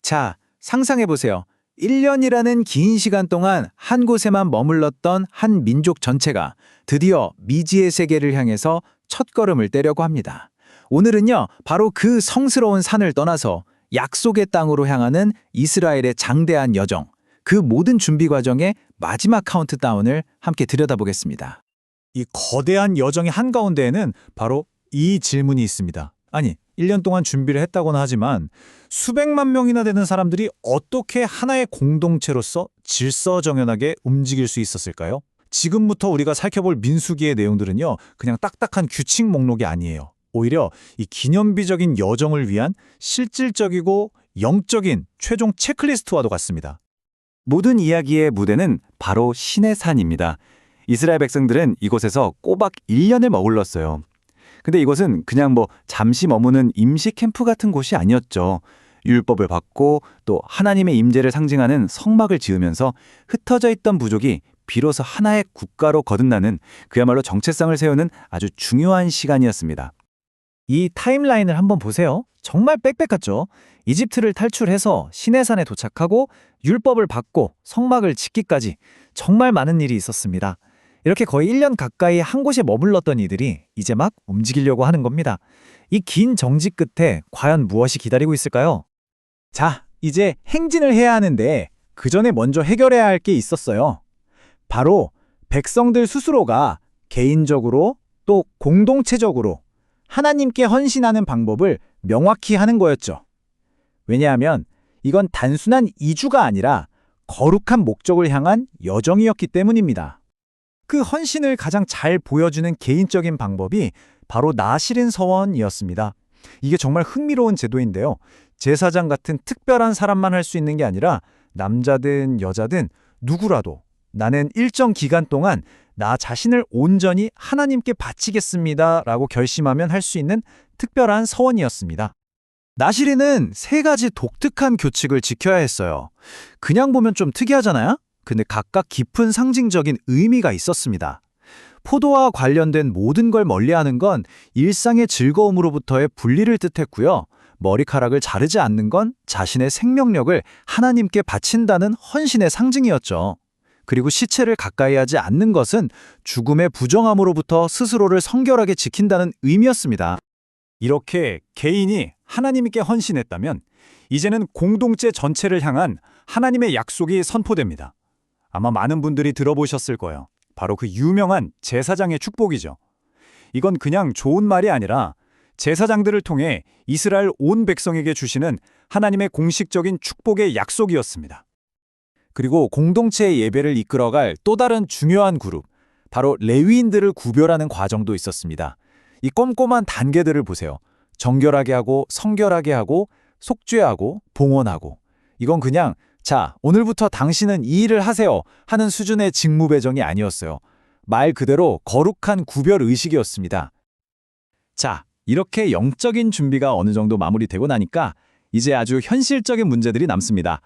자, 상상해보세요. 1년이라는 긴 시간 동안 한 곳에만 머물렀던 한 민족 전체가 드디어 미지의 세계를 향해서 첫걸음을 떼려고 합니다. 오늘은요, 바로 그 성스러운 산을 떠나서 약속의 땅으로 향하는 이스라엘의 장대한 여정, 그 모든 준비 과정의 마지막 카운트다운을 함께 들여다보겠습니다. 이 거대한 여정의 한가운데에는 바로 이 질문이 있습니다. 아니, 1년 동안 준비를 했다고는 하지만 수백만 명이나 되는 사람들이 어떻게 하나의 공동체로서 질서정연하게 움직일 수 있었을까요? 지금부터 우리가 살펴볼 민수기의 내용들은요, 그냥 딱딱한 규칙 목록이 아니에요. 오히려 이 기념비적인 여정을 위한 실질적이고 영적인 최종 체크리스트와도 같습니다. 모든 이야기의 무대는 바로 신의 산입니다. 이스라엘 백성들은 이곳에서 꼬박 1년을 머물렀어요. 근데 이곳은 그냥 잠시 머무는 임시 캠프 같은 곳이 아니었죠. 율법을 받고 또 하나님의 임재를 상징하는 성막을 지으면서 흩어져 있던 부족이 비로소 하나의 국가로 거듭나는 그야말로 정체성을 세우는 아주 중요한 시간이었습니다. 이 타임라인을 한번 보세요. 정말 빽빽하죠? 이집트를 탈출해서 시내산에 도착하고 율법을 받고 성막을 짓기까지 정말 많은 일이 있었습니다. 이렇게 거의 1년 가까이 한 곳에 머물렀던 이들이 이제 막 움직이려고 하는 겁니다. 이 긴 정지 끝에 과연 무엇이 기다리고 있을까요? 자, 이제 행진을 해야 하는데 그 전에 먼저 해결해야 할 게 있었어요. 바로 백성들 스스로가 개인적으로 또 공동체적으로 하나님께 헌신하는 방법을 명확히 하는 거였죠. 왜냐하면 이건 단순한 이주가 아니라 거룩한 목적을 향한 여정이었기 때문입니다. 그 헌신을 가장 잘 보여주는 개인적인 방법이 바로 나실인 서원이었습니다. 이게 정말 흥미로운 제도인데요. 제사장 같은 특별한 사람만 할 수 있는 게 아니라 남자든 여자든 누구라도 나는 일정 기간 동안 나 자신을 온전히 하나님께 바치겠습니다 라고 결심하면 할 수 있는 특별한 서원이었습니다. 나시린은 세 가지 독특한 규칙을 지켜야 했어요. 그냥 보면 좀 특이하잖아요? 근데 각각 깊은 상징적인 의미가 있었습니다. 포도와 관련된 모든 걸 멀리하는 건 일상의 즐거움으로부터의 분리를 뜻했고요. 머리카락을 자르지 않는 건 자신의 생명력을 하나님께 바친다는 헌신의 상징이었죠. 그리고 시체를 가까이 하지 않는 것은 죽음의 부정함으로부터 스스로를 성결하게 지킨다는 의미였습니다. 이렇게 개인이 하나님께 헌신했다면 이제는 공동체 전체를 향한 하나님의 약속이 선포됩니다. 아마 많은 분들이 들어보셨을 거예요. 바로 그 유명한 제사장의 축복이죠. 이건 그냥 좋은 말이 아니라 제사장들을 통해 이스라엘 온 백성에게 주시는 하나님의 공식적인 축복의 약속이었습니다. 그리고 공동체의 예배를 이끌어갈 또 다른 중요한 그룹, 바로 레위인들을 구별하는 과정도 있었습니다. 이 꼼꼼한 단계들을 보세요. 정결하게 하고 성결하게 하고 속죄하고 봉헌하고. 이건 그냥 자, 오늘부터 당신은 이 일을 하세요 하는 수준의 직무 배정이 아니었어요. 말 그대로 거룩한 구별 의식이었습니다. 자, 이렇게 영적인 준비가 어느 정도 마무리되고 나니까 이제 아주 현실적인 문제들이 남습니다.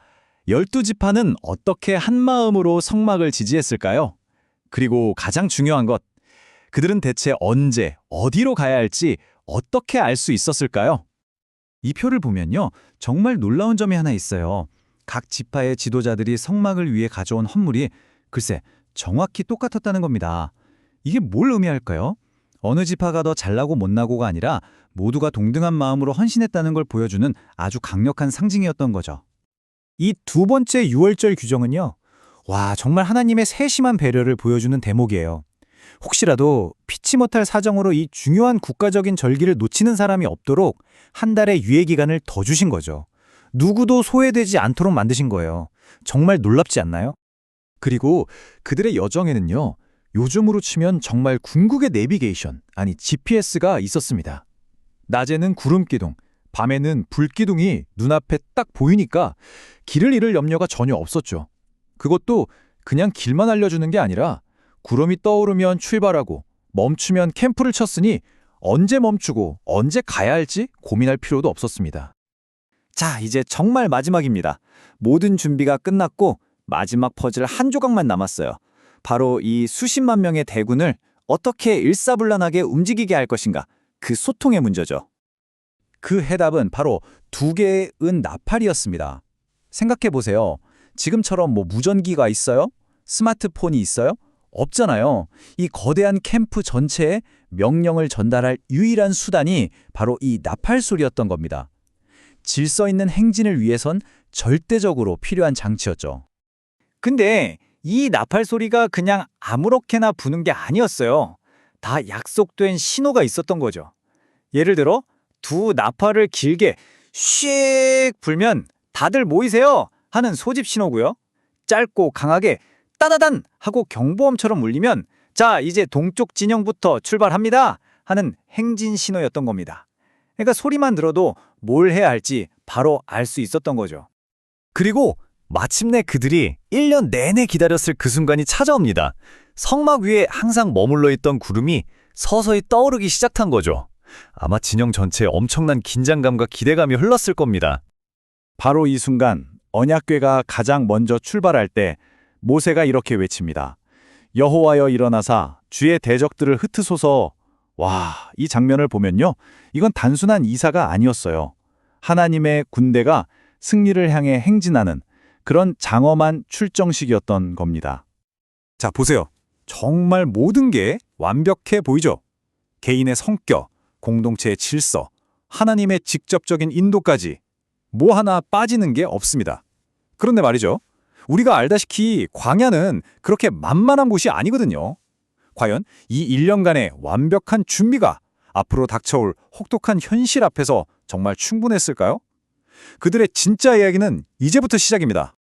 12지파는 어떻게 한마음으로 성막을 지지했을까요? 그리고 가장 중요한 것, 그들은 대체 언제, 어디로 가야 할지 어떻게 알 수 있었을까요? 이 표를 보면요, 정말 놀라운 점이 하나 있어요. 각 지파의 지도자들이 성막을 위해 가져온 헌물이 글쎄 정확히 똑같았다는 겁니다. 이게 뭘 의미할까요? 어느 지파가 더 잘나고 못나고가 아니라 모두가 동등한 마음으로 헌신했다는 걸 보여주는 아주 강력한 상징이었던 거죠. 이 두 번째 유월절 규정은요, 와, 정말 하나님의 세심한 배려를 보여주는 대목이에요. 혹시라도 피치 못할 사정으로 이 중요한 국가적인 절기를 놓치는 사람이 없도록 한 달의 유예 기간을 더 주신 거죠. 누구도 소외되지 않도록 만드신 거예요. 정말 놀랍지 않나요? 그리고 그들의 여정에는요, 요즘으로 치면 정말 궁극의 내비게이션, 아니 GPS가 있었습니다. 낮에는 구름기둥, 밤에는 불기둥이 눈앞에 딱 보이니까 길을 잃을 염려가 전혀 없었죠. 그것도 그냥 길만 알려주는 게 아니라 구름이 떠오르면 출발하고 멈추면 캠프를 쳤으니 언제 멈추고 언제 가야 할지 고민할 필요도 없었습니다. 자, 이제 정말 마지막입니다. 모든 준비가 끝났고 마지막 퍼즐 한 조각만 남았어요. 바로 이 수십만 명의 대군을 어떻게 일사불란하게 움직이게 할 것인가, 그 소통의 문제죠. 그 해답은 바로 2개의 은 나팔이었습니다. 생각해 보세요. 지금처럼 무전기가 있어요? 스마트폰이 있어요? 없잖아요. 이 거대한 캠프 전체에 명령을 전달할 유일한 수단이 바로 이 나팔 소리였던 겁니다. 질서 있는 행진을 위해선 절대적으로 필요한 장치였죠. 근데 이 나팔 소리가 그냥 아무렇게나 부는 게 아니었어요. 다 약속된 신호가 있었던 거죠. 예를 들어 2 나팔을 길게 씩 불면 다들 모이세요 하는 소집 신호고요. 짧고 강하게 따다단 하고 경보음처럼 울리면 자, 이제 동쪽 진영부터 출발합니다 하는 행진 신호였던 겁니다. 그러니까 소리만 들어도 뭘 해야 할지 바로 알 수 있었던 거죠. 그리고 마침내 그들이 1년 내내 기다렸을 그 순간이 찾아옵니다. 성막 위에 항상 머물러 있던 구름이 서서히 떠오르기 시작한 거죠. 아마 진영 전체에 엄청난 긴장감과 기대감이 흘렀을 겁니다. 바로 이 순간 언약궤가 가장 먼저 출발할 때 모세가 이렇게 외칩니다. 여호와여 일어나사 주의 대적들을 흩으소서. 와, 이 장면을 보면요. 이건 단순한 이사가 아니었어요. 하나님의 군대가 승리를 향해 행진하는 그런 장엄한 출정식이었던 겁니다. 자, 보세요. 정말 모든 게 완벽해 보이죠? 개인의 성격, 공동체의 질서, 하나님의 직접적인 인도까지 뭐 하나 빠지는 게 없습니다. 그런데 말이죠. 우리가 알다시피 광야는 그렇게 만만한 곳이 아니거든요. 과연 이 1년간의 완벽한 준비가 앞으로 닥쳐올 혹독한 현실 앞에서 정말 충분했을까요? 그들의 진짜 이야기는 이제부터 시작입니다.